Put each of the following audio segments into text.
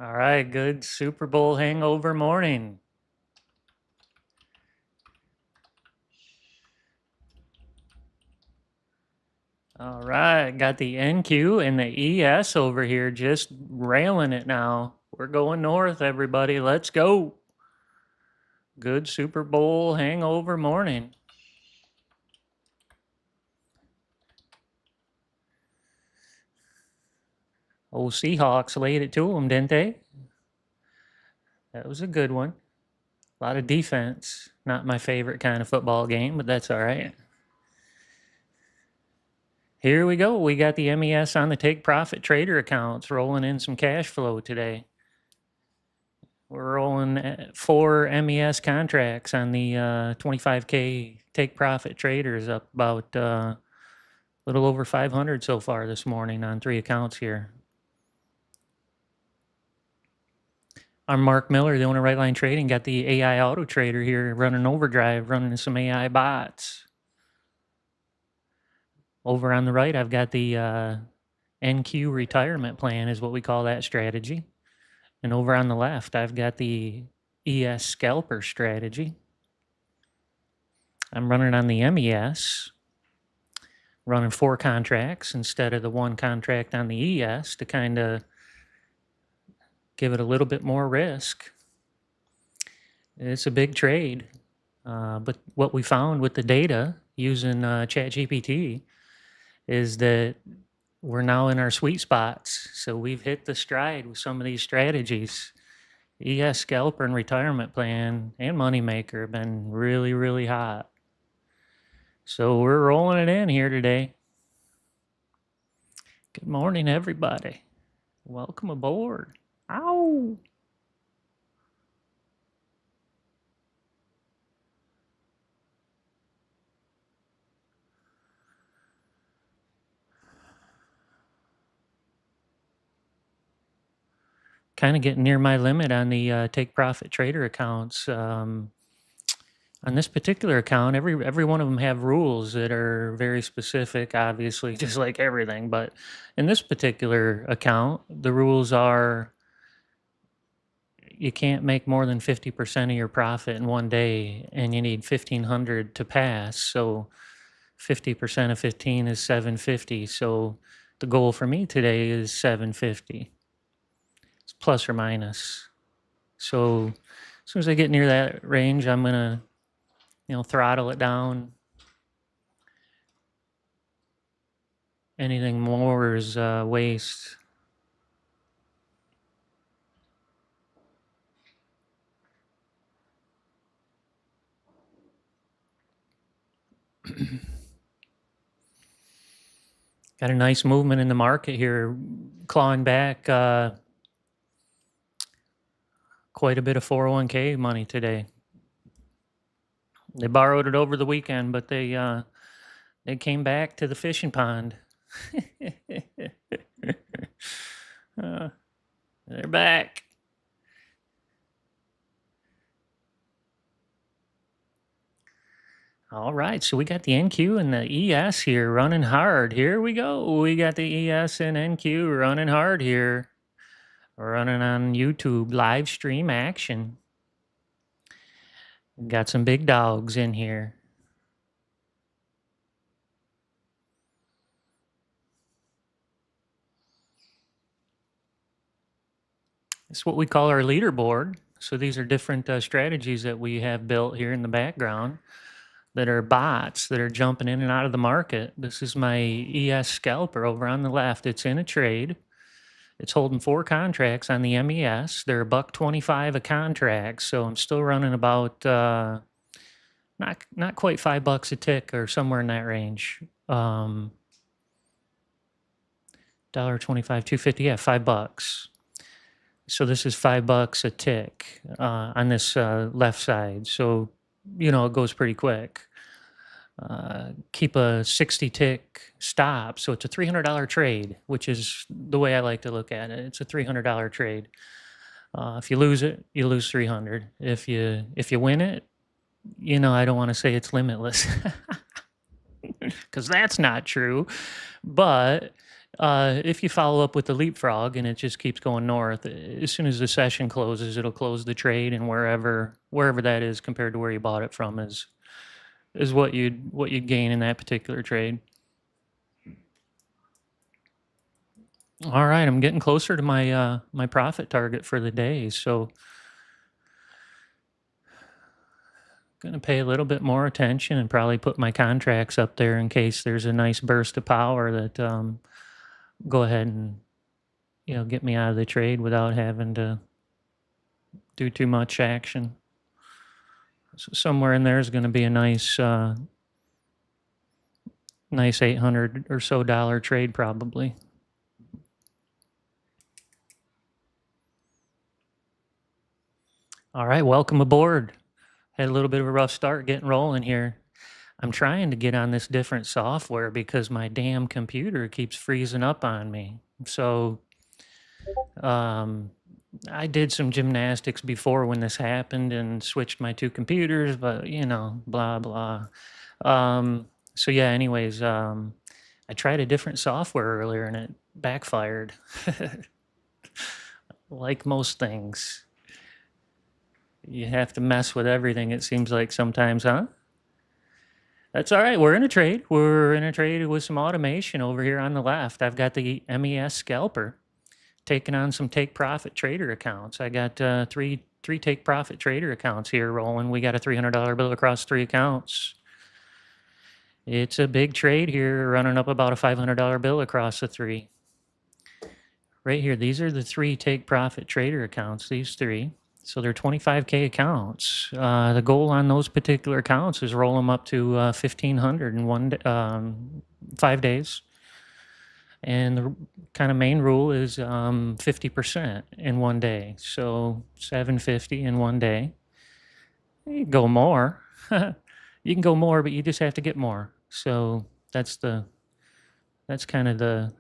All right, good Super Bowl hangover morning. All right, got the NQ and the ES over here just railing it now. We're going north, everybody. Let's go. Good Super Bowl hangover morning. Old Seahawks laid it to them, didn't they? That was a good one. A lot of defense. Not my favorite kind of football game, but that's all right. Here we go. We got the MES on the take profit trader accounts rolling in some cash flow today. We're rolling 4 MES contracts on the 25K take profit traders, up about a little over 500 so far this morning on 3 accounts here. I'm Mark Miller, the owner of Right Line Trading. Got the AI Auto Trader here running overdrive, running some AI bots. Over on the right, I've got the NQ retirement plan, is what we call that strategy. And over on the left, I've got the ES scalper strategy. I'm running on the MES, running 4 contracts instead of the 1 contract on the ES to kind of give it a little bit more risk. It's a big trade. But what we found with the data using ChatGPT is that we're now in our sweet spots. So we've hit the stride with some of these strategies. ES scalper and retirement plan and moneymaker have been really, really hot. So we're rolling it in here today. Good morning, everybody. Welcome aboard. Ow! Kind of getting near my limit on the take profit trader accounts. On this particular account, every one of them have rules that are very specific, obviously, just like everything. But in this particular account, the rules are you can't make more than 50% of your profit in one day, and you need 1,500 to pass. So 50% of 15 is 750. So the goal for me today is 750. It's plus or minus. So as soon as I get near that range, I'm gonna, throttle it down. Anything more is waste. Got a nice movement in the market here, clawing back quite a bit of 401k money today. They borrowed it over the weekend, but they came back to the fishing pond. They're back. All right, so we got the NQ and the ES here running hard. Here we go. We got the ES and NQ running hard here. We're running on YouTube live stream action. Got some big dogs in here. It's what we call our leaderboard. So these are different strategies that we have built here in the background that are bots that are jumping in and out of the market. This is my ES scalper over on the left. It's in a trade. It's holding 4 contracts on the MES. They're $1.25 a contract, so I'm still running about not quite $5 a tick or somewhere in that range. $1.25, $2.50, yeah, $5. So this is $5 a tick on this left side. So it goes pretty quick. Keep a 60 tick stop. So it's a $300 trade, which is the way I like to look at it. It's a $300 trade. If you lose it, you lose 300. If you win it, I don't want to say it's limitless because that's not true. But If you follow up with the leapfrog and it just keeps going north, as soon as the session closes, it'll close the trade, and wherever that is compared to where you bought it from is what you'd gain in that particular trade. All right, I'm getting closer to my my profit target for the day, so going to pay a little bit more attention and probably put my contracts up there in case there's a nice burst of power that go ahead and get me out of the trade without having to do too much action. So somewhere in there is going to be a nice nice $800 or so trade probably. All right, welcome aboard. Had a little bit of a rough start getting rolling here. I'm trying to get on this different software because my damn computer keeps freezing up on me. So I did some gymnastics before when this happened and switched my two computers, but blah blah. So yeah, anyways, I tried a different software earlier and it backfired. Like most things. You have to mess with everything, it seems like sometimes, huh? That's all right. We're in a trade. We're in a trade with some automation over here on the left. I've got the MES scalper taking on some take profit trader accounts. I got three take profit trader accounts here rolling. We got a $300 bill across 3 accounts. It's a big trade here, running up about a $500 bill across the 3. Right here, these are the 3 take profit trader accounts, these 3. So they're 25K accounts. The goal on those particular accounts is roll them up to 1,500 in 5 days. And the kind of main rule is 50% in 1 day. So 750 in 1 day. You can go more. You can go more, but you just have to get more. So that's kind of the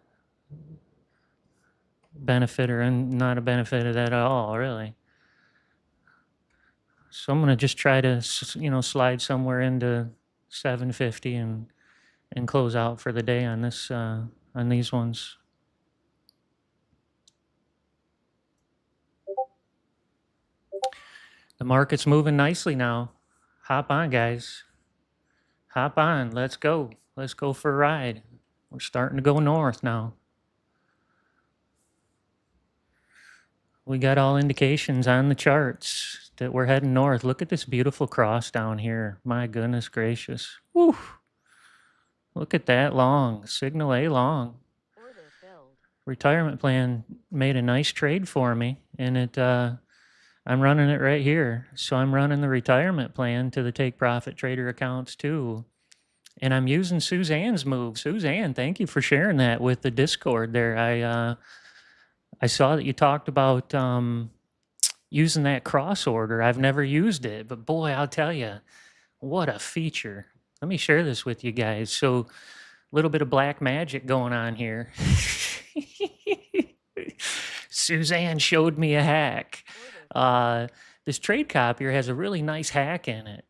benefit, or not a benefit of that at all, really. So I'm going to just try to, slide somewhere into 750 and close out for the day on this, on these ones. The market's moving nicely now. Hop on, guys. Hop on. Let's go. Let's go for a ride. We're starting to go north now. We got all indications on the charts that we're heading north. Look at this beautiful cross down here. My goodness gracious. Woo. Look at that long. Signal A long. Order filled. Retirement plan made a nice trade for me, and I'm running it right here. So I'm running the retirement plan to the take profit trader accounts too. And I'm using Suzanne's move. Suzanne, thank you for sharing that with the Discord there. I saw that you talked about using that cross order. I've never used it, but boy, I'll tell you, what a feature. Let me share this with you guys. So a little bit of black magic going on here. Suzanne showed me a hack. This trade copier has a really nice hack in it.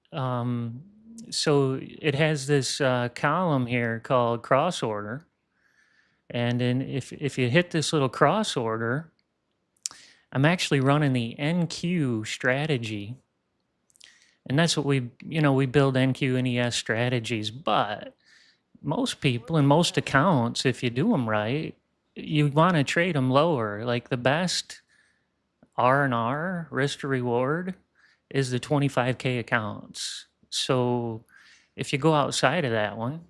So it has this column here called cross order. And then if you hit this little cross order, I'm actually running the NQ strategy. And that's what we build NQ and ES strategies. But most people in most accounts, if you do them right, you want to trade them lower. Like the best R&R, risk to reward, is the 25K accounts. So if you go outside of that one,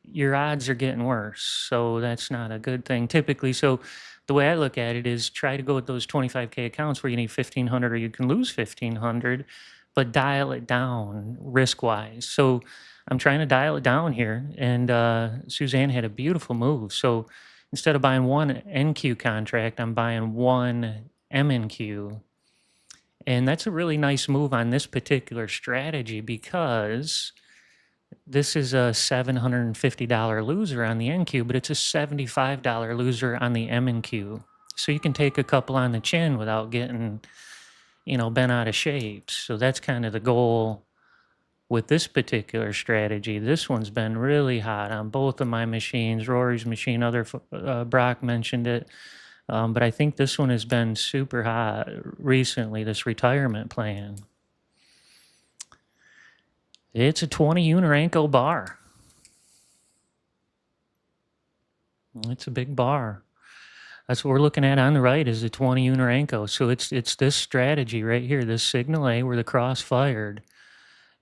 your odds are getting worse. So that's not a good thing typically. So the way I look at it is try to go with those 25K accounts where you need 1,500 or you can lose 1,500, but dial it down risk-wise. So I'm trying to dial it down here, and Suzanne had a beautiful move. So instead of buying one NQ contract, I'm buying one MNQ. And that's a really nice move on this particular strategy because this is a $750 loser on the NQ, but it's a $75 loser on the MNQ. So you can take a couple on the chin without getting, bent out of shape. So that's kind of the goal with this particular strategy. This one's been really hot on both of my machines, Rory's machine, Brock mentioned it. But I think this one has been super hot recently, this retirement plan. It's a 20 Unarenko bar. It's a big bar. That's what we're looking at on the right is the 20 Unarenko. So it's this strategy right here, this signal A where the cross fired.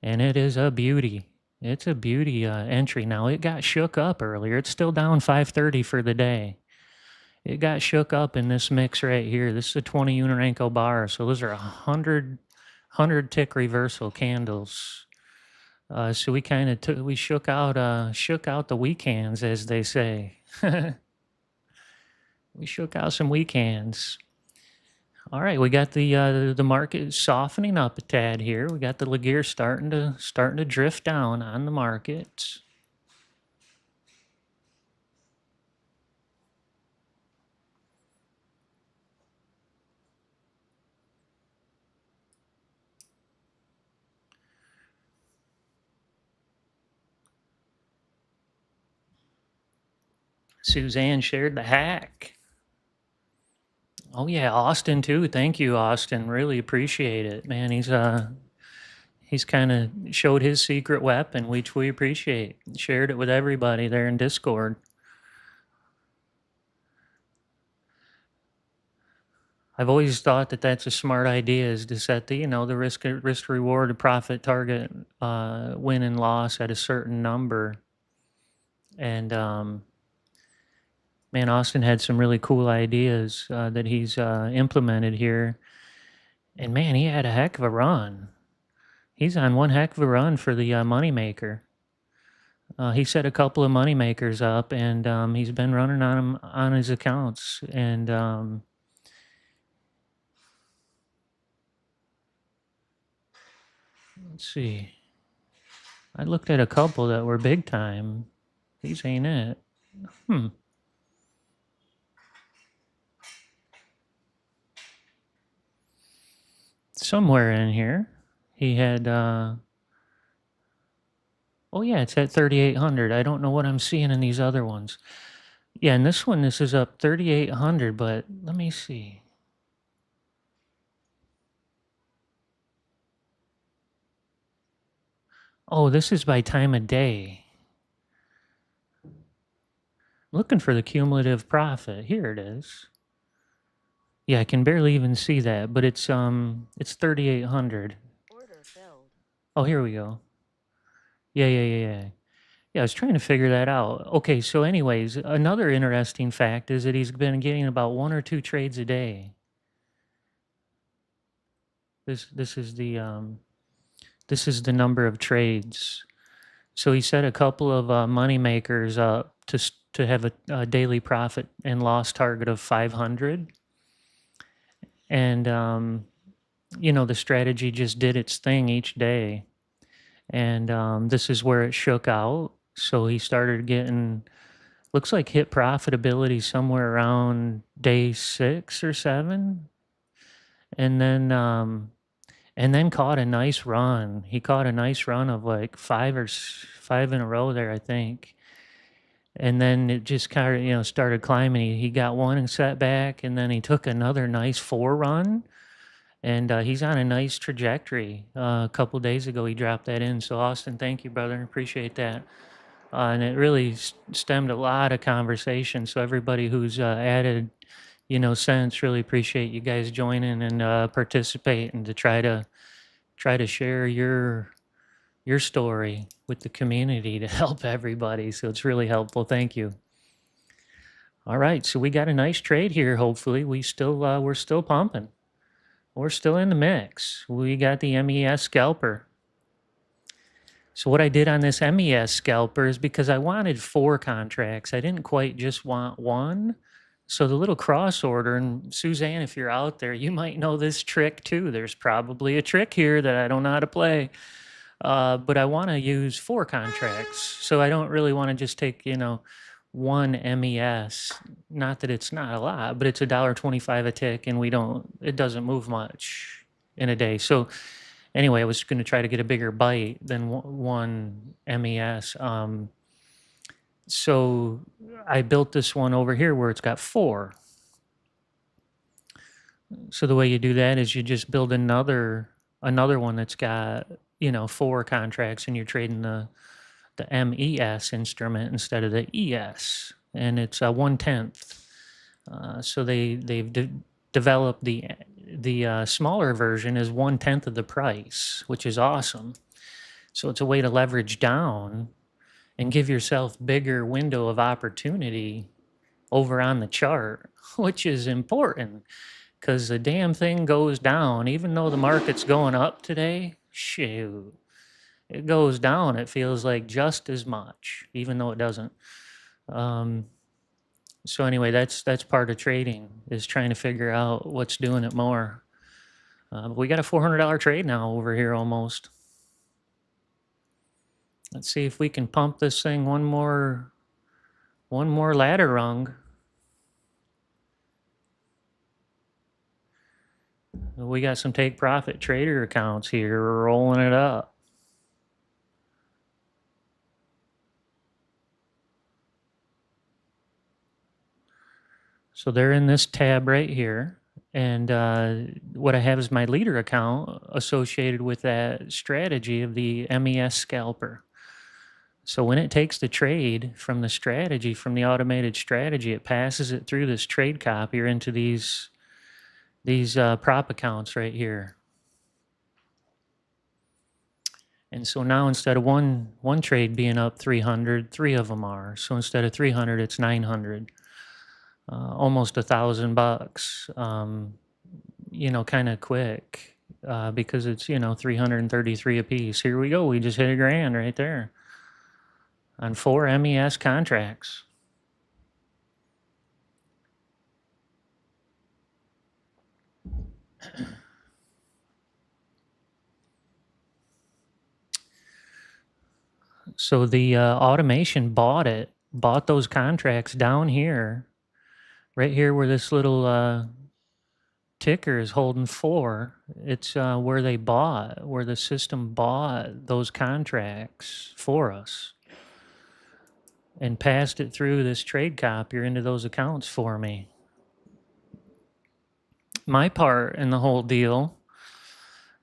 And it is a beauty. It's a beauty entry. Now, it got shook up earlier. It's still down 530 for the day. It got shook up in this mix right here. This is a 20 Unarenko bar. So those are 100 tick reversal candles. So we kind of we shook out the weak hands, as they say. We shook out some weak hands. All right, we got the market softening up a tad here. We got the Laguerre starting to drift down on the market. Suzanne shared the hack. Oh yeah, Austin too. Thank you, Austin. Really appreciate it, man. He's kind of showed his secret weapon, which we appreciate. Shared it with everybody there in Discord. I've always thought that that's a smart idea, is to set the the risk reward profit target win and loss at a certain number. And man, Austin had some really cool ideas that he's implemented here. And man, he had a heck of a run. He's on one heck of a run for the moneymaker. He set a couple of money makers up, and he's been running on them on his accounts. And let's see. I looked at a couple that were big time. These ain't it. Somewhere in here, he had. Oh yeah, it's at 3,800. I don't know what I'm seeing in these other ones. Yeah, and this one, this is up 3,800, but let me see. Oh, this is by time of day. I'm looking for the cumulative profit. Here it is. Yeah, I can barely even see that, but it's 3,800. Order filled. Oh, here we go. Yeah. Yeah, I was trying to figure that out. Okay, so anyways, another interesting fact is that he's been getting about 1 or 2 trades a day. This is the number of trades. So he set a couple of money makers up to have a daily profit and loss target of 500. And the strategy just did its thing each day. And this is where it shook out. So he started getting, looks like hit profitability somewhere around day 6 or 7. And then caught a nice run. He caught a nice run of like 5 in a row there, I think. And then it just kind of, started climbing. He got one and set back, and then he took another nice 4 run. And he's on a nice trajectory. A couple days ago, he dropped that in. So Austin, thank you, brother. Appreciate that. And it really stemmed a lot of conversation. So everybody who's added, since, really appreciate you guys joining and participating to try to share your story with the community to help everybody. So it's really helpful. Thank you. All right, so we got a nice trade here. Hopefully, we're still pumping. We're still in the mix. We got the MES scalper. So what I did on this MES scalper is because I wanted 4 contracts. I didn't quite just want 1. So the little cross order, and Suzanne, if you're out there, you might know this trick too. There's probably a trick here that I don't know how to play. But I want to use 4 contracts. So I don't really want to just take, 1 MES. Not that it's not a lot, but it's $1.25 a tick, and it doesn't move much in a day. So Anyway, I was going to try to get a bigger bite than one MES. So I built this one over here where it's got 4. So the way you do that is you just build another one that's got, 4 contracts, and you're trading the MES instrument instead of the ES, and it's a 1/10. So they've developed the smaller version is 1/10 of the price, which is awesome. So it's a way to leverage down and give yourself bigger window of opportunity over on the chart, which is important because the damn thing goes down. Even though the market's going up today, shoot, it goes down. It feels like just as much, even though it doesn't. So anyway, that's part of trading, is trying to figure out what's doing it more. But we got a $400 trade now over here almost. Let's see if we can pump this thing one more ladder rung. We got some take profit trader accounts here rolling it up. So they're in this tab right here. And what I have is my leader account associated with that strategy of the MES scalper. So when it takes the trade from the strategy, from the automated strategy, it passes it through this trade copier into these prop accounts right here. And so now instead of one trade being up 300, 3 of them are. So instead of 300, it's 900. Almost $1,000, kind of quick, because it's, 333 a piece. Here we go. We just hit $1,000 right there on 4 MES contracts. So the automation bought those contracts down here, right here where this little ticker is holding 4. It's where the system bought those contracts for us and passed it through this trade copier into those accounts for me. My part in the whole deal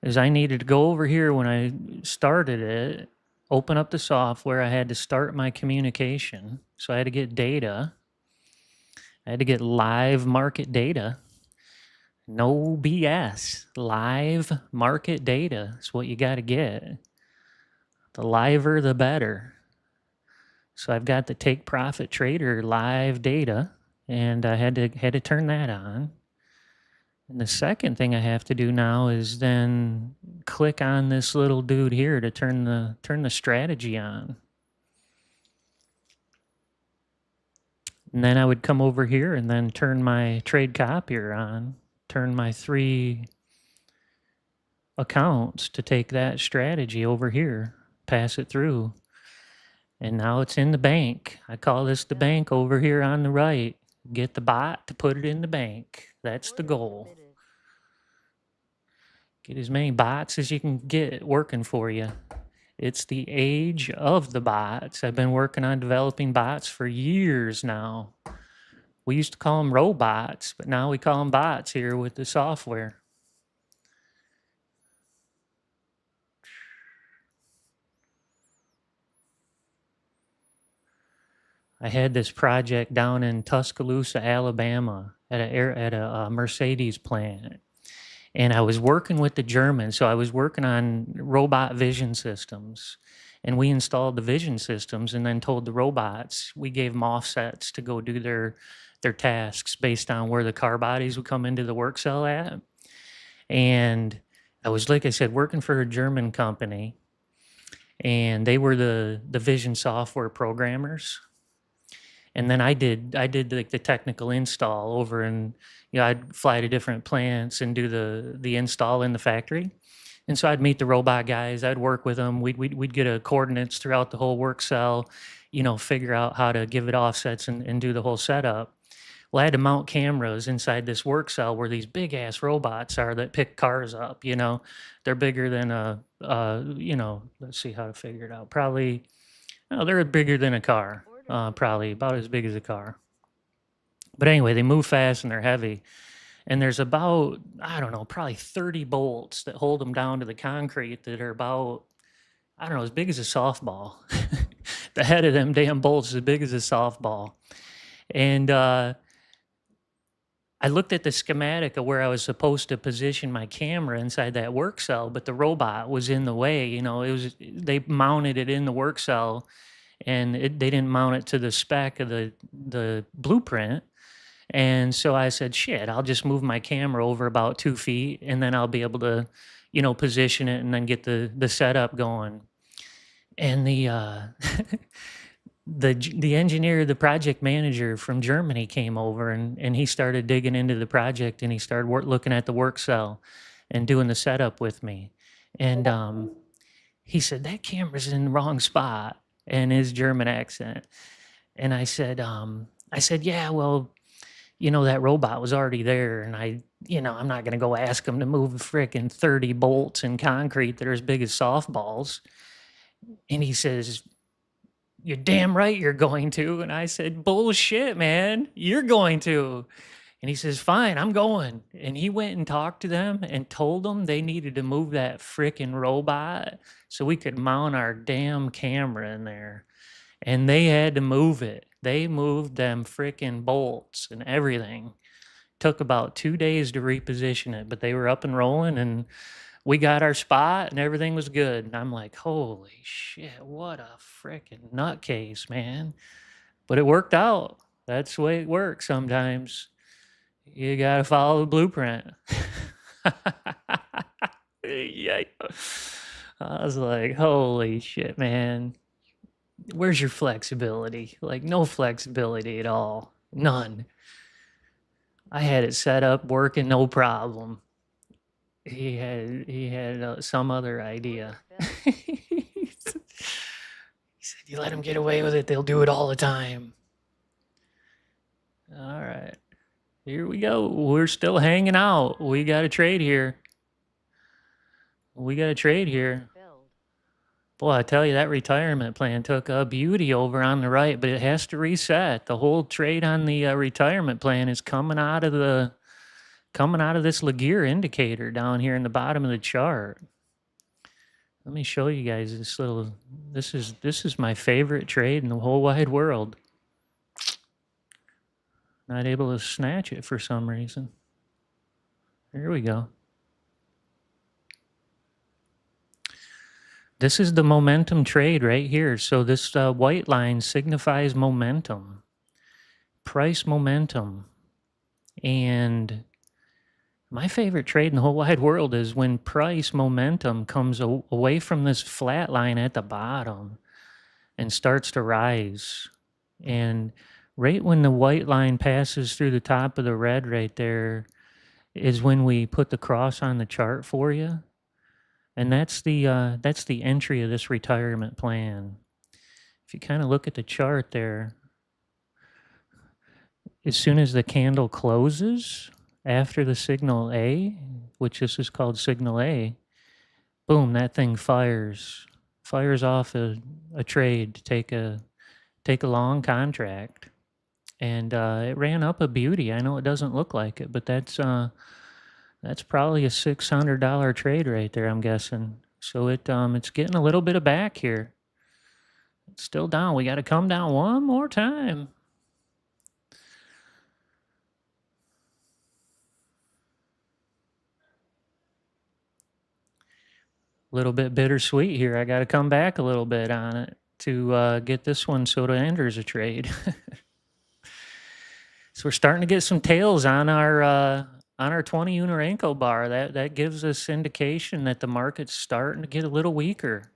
is I needed to go over here when I started it, open up the software. I had to start my communication. So I had to get data. I had to get live market data. No BS. Live market data is what you got to get. The liver, the better. So I've got the take profit trader live data, and I had to turn that on. And the second thing I have to do now is then click on this little dude here to turn the strategy on. And then I would come over here and then turn my trade copier on, turn my 3 accounts to take that strategy over here, pass it through. And now it's in the bank. I call this the bank over here on the right. Get the bot to put it in the bank. That's the goal. Get as many bots as you can get working for you. It's the age of the bots. I've been working on developing bots for years now. We used to call them robots, but now we call them bots here with the software. I had this project down in Tuscaloosa, Alabama, at a Mercedes plant. And I was working with the Germans, so I was working on robot vision systems. And we installed the vision systems and then told the robots, we gave them offsets to go do their tasks based on where the car bodies would come into the work cell at. And I was, like I said, working for a German company, and they were the vision software programmers. And then I did like the technical install over, and I'd fly to different plants and do the install in the factory. And so I'd meet the robot guys. I'd work with them. We'd get coordinates throughout the whole work cell, figure out how to give it offsets and do the whole setup. Well, I had to mount cameras inside this work cell where these big ass robots are that pick cars up. You know, they're bigger than let's see how to figure it out. Probably, oh, they're bigger than a car. Probably about as big as a car. But anyway, they move fast and they're heavy. And there's about, I don't know, probably 30 bolts that hold them down to the concrete that are about, I don't know, as big as a softball. The head of them damn bolts is as big as a softball. And I looked at the schematic of where I was supposed to position my camera inside that work cell, but the robot was in the way. You know, they mounted it in the work cell, and they didn't mount it to the spec of the blueprint. And so I said, shit, I'll just move my camera over about 2 feet, and then I'll be able to, position it and then get the setup going. And the engineer, the project manager from Germany came over, and he started digging into the project, and he started looking at the work cell and doing the setup with me. And he said, that camera's in the wrong spot, in his German accent. And I said, yeah, well, that robot was already there, and I'm not going to go ask him to move frickin' 30 bolts in concrete that are as big as softballs. And he says, you're damn right you're going to. And I said, bullshit, man, you're going to. And he says, fine, I'm going. And he went and talked to them and told them they needed to move that frickin' robot so we could mount our damn camera in there. And they had to move it. They moved them frickin' bolts and everything. Took about 2 days to reposition it, but they were up and rolling, and we got our spot and everything was good. And I'm like, holy shit, what a frickin' nutcase, man. But it worked out. That's the way it works sometimes. You gotta follow the blueprint. Yeah. I was like, holy shit, man. Where's your flexibility? Like, no flexibility at all. None. I had it set up working, no problem. He had some other idea. He said, you let them get away with it, they'll do it all the time. All right. Here we go. We're still hanging out. We got a trade here. Boy, I tell you, that retirement plan took a beauty over on the right, but it has to reset. The whole trade on the retirement plan is coming out of this Laguerre indicator down here in the bottom of the chart. Let me show you guys this is my favorite trade in the whole wide world. Not able to snatch it for some reason. Here we go. This is the momentum trade right here. So this white line signifies momentum, price momentum. And my favorite trade in the whole wide world is when price momentum comes away from this flat line at the bottom and starts to rise. And right when the white line passes through the top of the red right there is when we put the cross on the chart for you. And that's the entry of this retirement plan. If you kind of look at the chart there, as soon as the candle closes after the signal A, which this is called signal A, boom, that thing fires off a trade to take a long contract. And it ran up a beauty. I know it doesn't look like it, but that's probably a $600 trade right there, I'm guessing. So it's getting a little bit of back here. It's still down. We got to come down one more time. A little bit bittersweet here. I got to come back a little bit on it to get this one so it enters a trade. So we're starting to get some tails on our 20 Unorenko bar. That gives us indication that the market's starting to get a little weaker.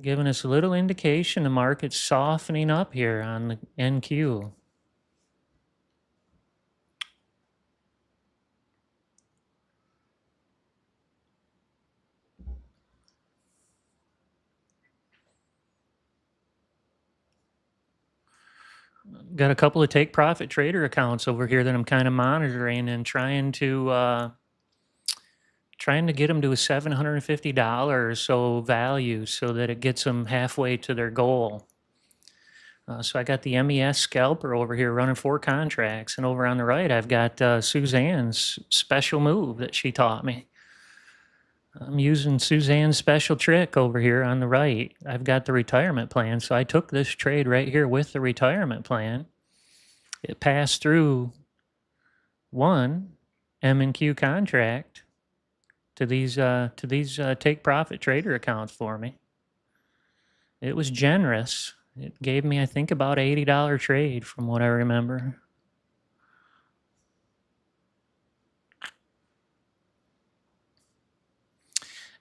Giving us a little indication the market's softening up here on the NQ. got a couple of take profit trader accounts over here that I'm kind of monitoring and trying to get them to a $750 or so value so that it gets them halfway to their goal. So I got the MES scalper over here running 4 contracts, and over on the right I've got Suzanne's special move that she taught me. I'm using Suzanne's special trick over here on the right. I've got the retirement plan, so I took this trade right here with the retirement plan. It passed through one M&Q contract to these take profit trader accounts for me. It was generous. It gave me, I think, about $80 trade from what I remember.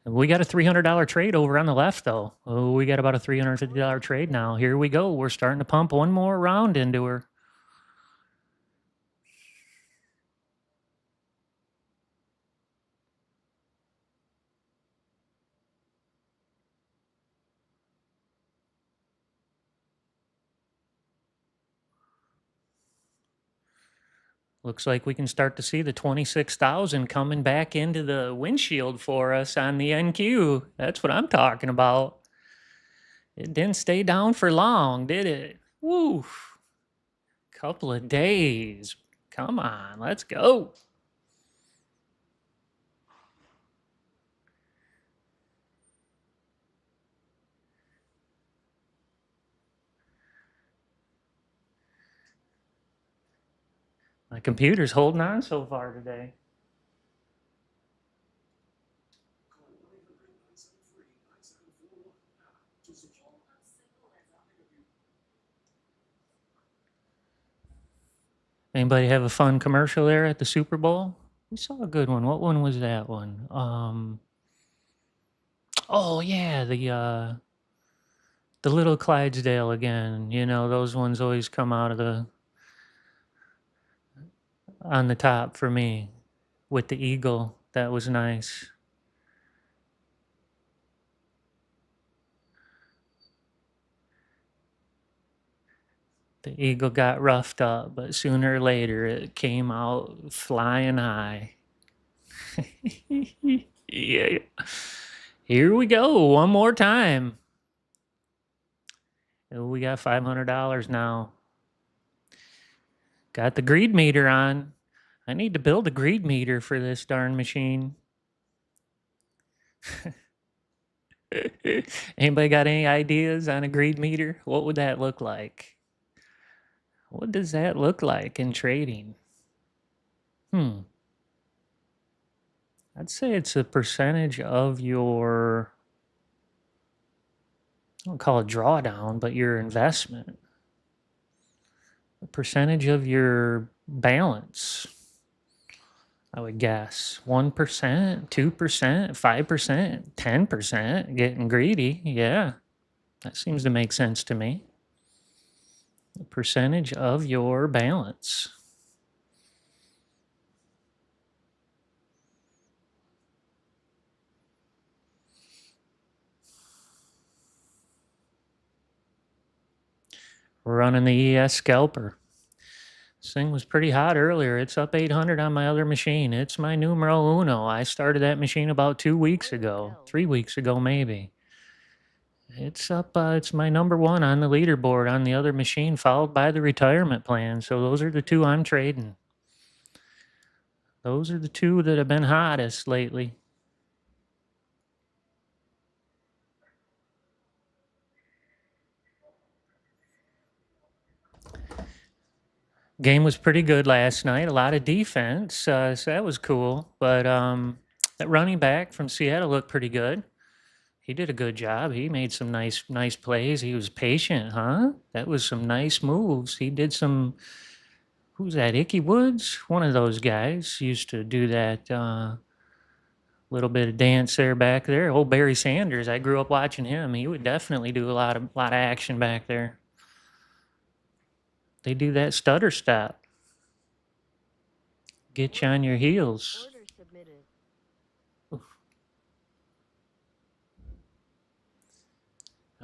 We got a $300 trade over on the left, though. Oh, we got about a $350 trade now. Here we go. We're starting to pump one more round into her. Looks like we can start to see the 26,000 coming back into the windshield for us on the NQ. That's what I'm talking about. It didn't stay down for long, did it? Woo. Couple of days. Come on, let's go. My computer's holding on so far today. Anybody have a fun commercial there at the Super Bowl? We saw a good one. What one was that one? Oh yeah, the little Clydesdale again. You know, those ones always come out of on the top for me with the eagle. That was nice. The eagle got roughed up, but sooner or later it came out flying high. Yeah. Here we go. One more time. Oh, we got $500 now. Got the greed meter on. I need to build a greed meter for this darn machine. Anybody got any ideas on a greed meter? What would that look like? What does that look like in trading? I'd say it's a percentage of your, I don't call it drawdown, but your investment. A percentage of your balance, I would guess. 1%, 2%, 5%, 10%, getting greedy. Yeah, that seems to make sense to me. A percentage of your balance. We're running the ES scalper. This thing was pretty hot earlier. It's up 800 on my other machine. It's my numero uno. I started that machine about 2 weeks ago, 3 weeks ago maybe. It's up, it's my number one on the leaderboard on the other machine, followed by the retirement plan. So those are the two I'm trading. Those are the two that have been hottest lately. Game was pretty good last night. A lot of defense, so that was cool. But that running back from Seattle looked pretty good. He did a good job. He made some nice plays. He was patient, huh? That was some nice moves. He did some. Who's that? Icky Woods? One of those guys used to do that little bit of dance there back there. Old Barry Sanders. I grew up watching him. He would definitely do a lot of action back there. They do that stutter step. Get you on your heels.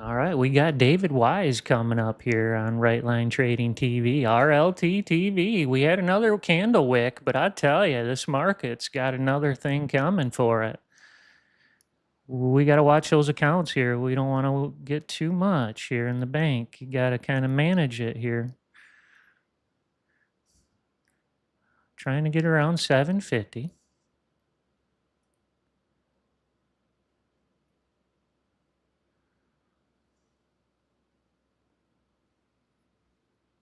All right, we got David Wise coming up here on Right Line Trading TV, RLT TV. We had another candle wick, but I tell you, this market's got another thing coming for it. We got to watch those accounts here. We don't want to get too much here in the bank. You got to kind of manage it here. Trying to get around 750.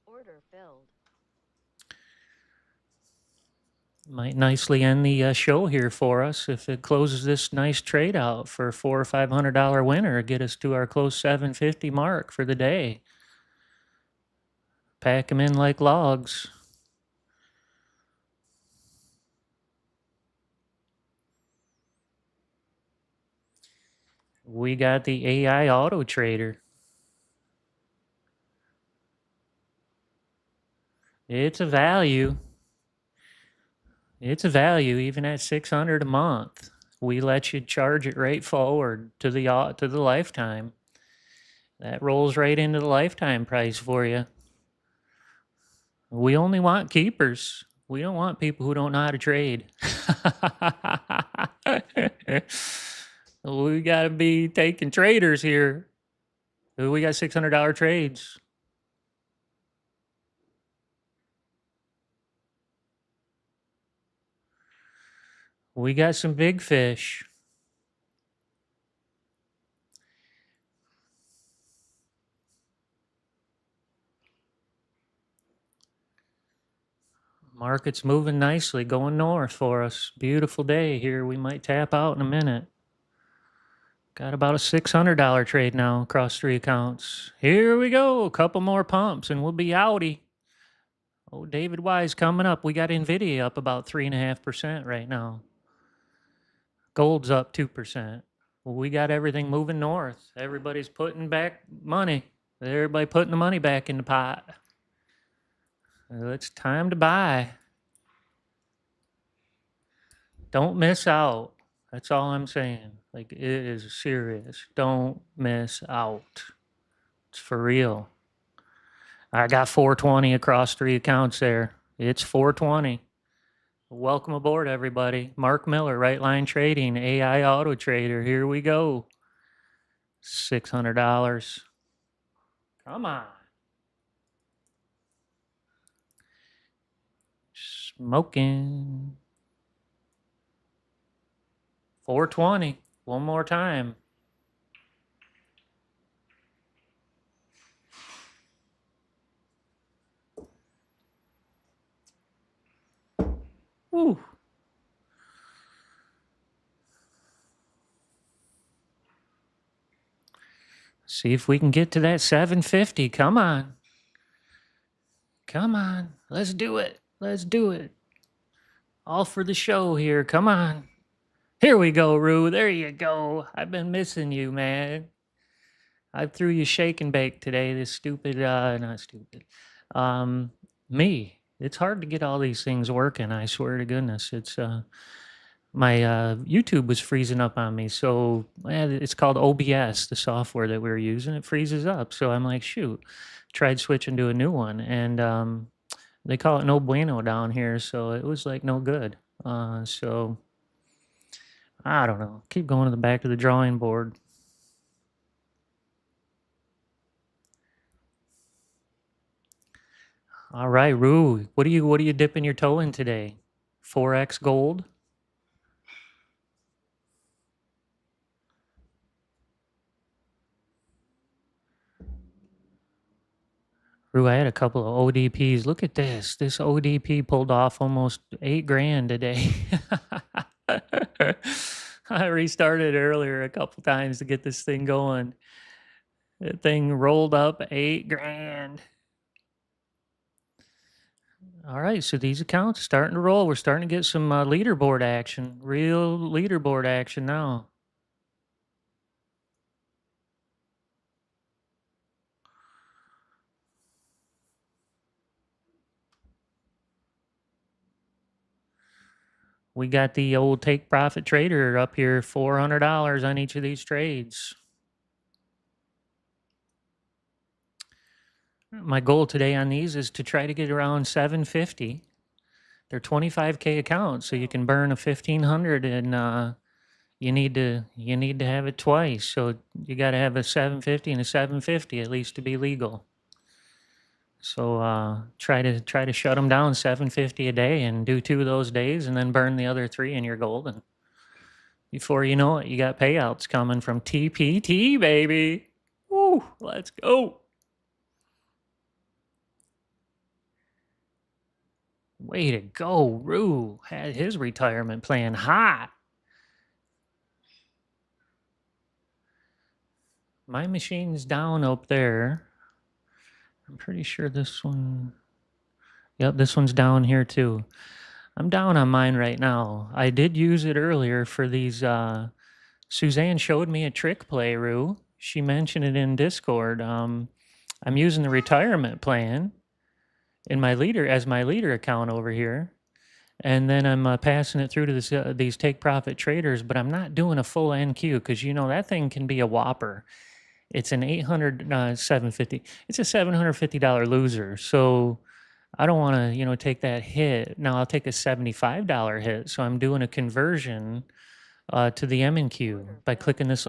Order filled. Might nicely end the show here for us if it closes this nice trade out for $400 or $500 winner, get us to our close 750 mark for the day. Pack them in like logs. We got the AI auto trader. It's a value. It's a value even at 600 a month. We let you charge it right forward to the lifetime. That rolls right into the lifetime price for you. We only want keepers. We don't want people who don't know how to trade. We got to be taking traders here. We got $600 trades. We got some big fish. Market's moving nicely, going north for us. Beautiful day here. We might tap out in a minute. Got about a $600 trade now across 3 accounts. Here we go. A couple more pumps and we'll be outie. Oh, David Wise coming up. We got NVIDIA up about 3.5% right now. Gold's up 2%. Well, we got everything moving north. Everybody's putting back money. Everybody putting the money back in the pot. It's time to buy. Don't miss out. That's all I'm saying. Like, it is serious. Don't miss out. It's for real. I got 420 across 3 accounts there. It's 420. Welcome aboard, everybody. Mark Miller, Right Line Trading, AI Auto Trader. Here we go. $600. Come on. Smoking. 420. One more time. Woo. See if we can get to that 750. Come on. Come on. Let's do it. Let's do it. All for the show here. Come on. Here we go, Rue. There you go. I've been missing you, man. I threw you shake and bake today. This stupid, not stupid. Me. It's hard to get all these things working. I swear to goodness. It's, my YouTube was freezing up on me. So it's called OBS, the software that we were using. It freezes up. So I'm like, shoot. Tried switching to a new one, and they call it no bueno down here. So it was like no good. So I don't know. Keep going to the back of the drawing board. All right, Rue. What are you dipping your toe in today? 4x gold? Rue, I had a couple of ODPs. Look at this. This ODP pulled off almost 8 grand today. I restarted earlier a couple times to get this thing going. That thing rolled up 8 grand. All right, so these accounts starting to roll. We're starting to get some leaderboard action, real leaderboard action now. We got the old take profit trader up here, $400 on each of these trades. My goal today on these is to try to get around 750. They're 25K accounts, so you can burn a 1500, and you need to have it twice. So you got to have a 750 and a 750 at least to be legal. So try to shut them down 750 a day and do 2 of those days, and then burn the other 3, and you're golden. Before you know it, you got payouts coming from TPT, baby. Woo, let's go. Way to go, Rue. Had his retirement plan hot. My machine's down up there. I'm pretty sure this one. Yep, this one's down here too. I'm down on mine right now. I did use it earlier for these. Suzanne showed me a trick play, Rue. She mentioned it in Discord. I'm using the retirement plan in my leader as my leader account over here, and then I'm passing it through to these take profit traders. But I'm not doing a full NQ because that thing can be a whopper. It's an 750. It's a $750 loser. So I don't want to take that hit. Now I'll take a $75 hit. So I'm doing a conversion to the M&Q by clicking this